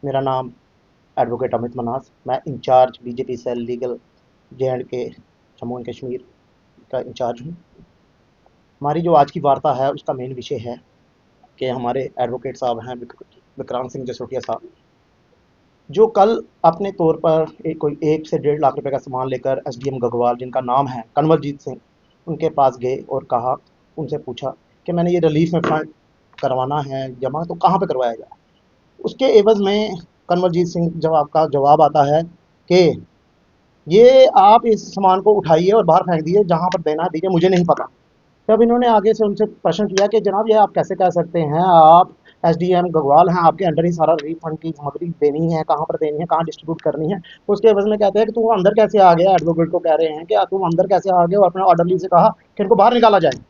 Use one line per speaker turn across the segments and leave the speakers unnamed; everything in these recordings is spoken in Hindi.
मेरा नाम एडवोकेट अमित मनास, मैं incharge BJP cell legal J and K Jammu and Kashmir का इंचार्ज हूँ। हमारी जो आज की वार्ता है उसका मेन विषय है कि हमारे एडवोकेट साहब हैं विक्रांत सिंह जसरोटिया साहब, जो कल अपने तौर पर कोई 1 से 1.5 लाख रुपए का सामान लेकर एसडीएम गगवाल, जिनका नाम है कंवलजीत सिंह, उनके पास गए और कहा, उनसे पूछा कि मैंने ये रिलीफ में फंड करवाना है जमा, तो कहाँ पे करवाया जाए। उसके एवज में कंवलजीत सिंह जवाब का जवाब आता है कि ये आप इस सामान को उठाइए और बाहर फेंक दिए, जहाँ पर देना दीजिए, मुझे नहीं पता। तब इन्होंने आगे से उनसे प्रश्न किया कि जनाब ये आप कैसे कह सकते हैं, आप एसडीएम गगवाल हैं, आपके अंडर ही सारा रिफंड की सामग्री देनी है, कहाँ पर देनी है, कहाँ डिस्ट्रीब्यूट करनी है। उसके एवज में कहते हैं कि तू अंदर कैसे आ गया, एडवोकेट को कह रहे हैं कि तुम अंदर कैसे आ गए, और अपने ऑर्डरली से कहा कि इनको बाहर निकाला जाए।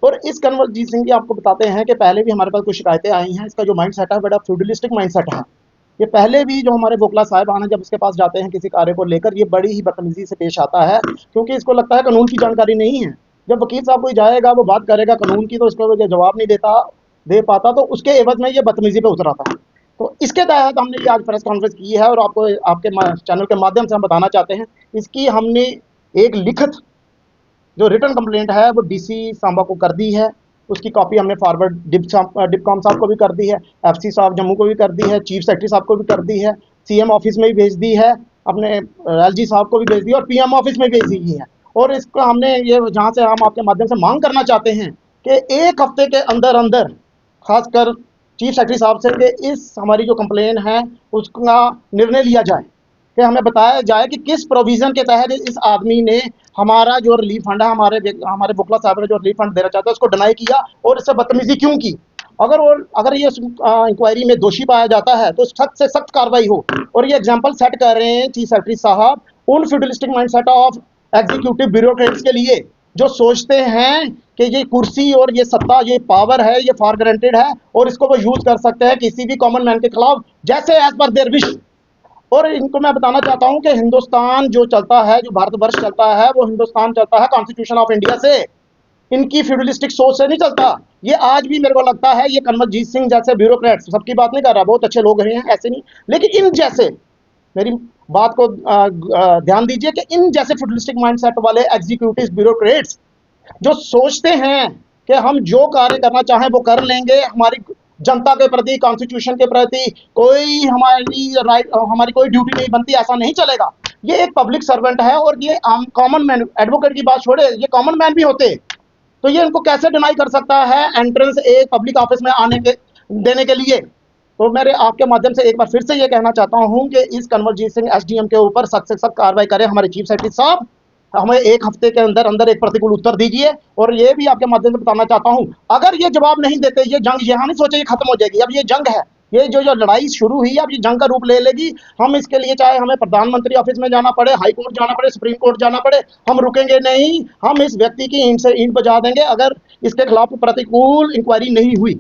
और इस कंवलजीत सिंह की आपको बताते हैं कि पहले भी हमारे पास कुछ शिकायतें आई हैं। इसका जो माइंड सेट है बड़ा फ्यूडलिस्टिक माइंड सेट है। ये पहले भी जो हमारे वोकला साहिबान हैं, जब इसके पास जाते हैं किसी कार्य को लेकर, ये बड़ी ही बदतमीजी से पेश आता है, क्योंकि इसको लगता है कानून की जानकारी नहीं है। जब वकील साहब कोई जाएगा, वो बात करेगा कानून की, तो इसको जवाब नहीं दे पाता, तो उसके एवज में ये बदतमीजी पे उतर आता है। तो इसके तहत हमने ये आज प्रेस कॉन्फ्रेंस की है, और आपको आपके चैनल के माध्यम से हम बताना चाहते हैं, इसकी हमने एक लिखित जो रिटर्न कंप्लेंट है वो डीसी सांबा को कर दी है। उसकी कॉपी हमने फॉरवर्ड डिपकॉम साहब को भी कर दी है, एफसी साहब जम्मू को भी कर दी है, चीफ सेक्रेटरी साहब को भी कर दी है, सीएम ऑफिस में भी भेज दी है, अपने एलजी साहब को भी भेज दी है, और पीएम ऑफिस में भेज दी है। और इसको हमने ये जहाँ से हम आपके माध्यम से मांग करना चाहते हैं कि 1 हफ्ते के अंदर अंदर, खासकर चीफ सेक्रेटरी साहब से, कि इस हमारी जो कंप्लेन है उसका निर्णय लिया जाए, कि हमें बताया जाए कि किस प्रोविजन के तहत इस आदमी ने हमारा जो रिलीफ फंड है, हमारे बुकला साहब ने जो रिलीफ फंड देना चाहता है, उसको डिनाई किया, और इससे बदतमीजी क्यों की। अगर ये इंक्वायरी में दोषी पाया जाता है तो सख्त से सख्त कार्रवाई हो। और ये एग्जाम्पल सेट कर रहे हैं चीफ सेक्रेटरी साहब उन feudalistic mindset of executive bureaucrats के लिए, जो सोचते हैं कि ये कुर्सी और ये सत्ता, ये पावर है, ये फॉर ग्रांटेड है, और इसको वो यूज कर सकते हैं किसी भी कॉमन मैन के खिलाफ, जैसे एज पर देयर विश। और इनको मैं बताना चाहता हूं कि हिंदुस्तान जो चलता है, जो भारतवर्ष चलता है, वो हिंदुस्तान चलता है कॉन्स्टिट्यूशन ऑफ इंडिया से, इनकी फ्यूडलिस्टिक सोच से नहीं चलता। ये आज भी मेरे को लगता है, ये कंवलजीत सिंह जैसे ब्यूरोक्रेट्स, सबकी बात नहीं कर रहा, बहुत अच्छे लोग हैं, ऐसे नहीं, लेकिन इन जैसे, मेरी बात को ध्यान दीजिए, कि इन जैसे फ्यूडलिस्टिक माइंडसेट वाले एग्जीक्यूटिव ब्यूरोक्रेट्स जो सोचते हैं कि हम जो कार्य करना चाहें वो कर लेंगे, हमारी जनता के प्रति, कॉन्स्टिट्यूशन के प्रति कोई हमारी कोई ड्यूटी नहीं बनती, ऐसा नहीं चलेगा। ये एक पब्लिक सर्वेंट है, और ये आम कॉमन मैन, एडवोकेट की बात छोड़े, ये कॉमन मैन भी होते, तो ये इनको कैसे डिनाई कर सकता है एंट्रेंस एक पब्लिक ऑफिस में आने के देने के लिए। तो मेरे आपके माध्यम से एक बार फिर से ये कहना चाहता हूं कि इस कंवलजीत सिंह एसडीएम के ऊपर सख्त से सख्त कार्रवाई करें हमारे चीफ सेक्रेटरी साहब। हमें 1 हफ्ते के अंदर अंदर एक प्रतिकूल उत्तर दीजिए। और ये भी आपके माध्यम से बताना चाहता हूं, अगर ये जवाब नहीं देते, ये जंग यहाँ नहीं सोचे ये खत्म हो जाएगी। अब ये जंग है, ये जो लड़ाई शुरू हुई, अब ये जंग का रूप ले लेगी। हम इसके लिए चाहे हमें प्रधानमंत्री ऑफिस में जाना पड़े, हाई कोर्ट जाना पड़े, सुप्रीम कोर्ट जाना पड़े, हम रुकेंगे नहीं। हम इस व्यक्ति की ईंट से ईंट बजा देंगे अगर इसके खिलाफ प्रतिकूल इंक्वायरी नहीं हुई।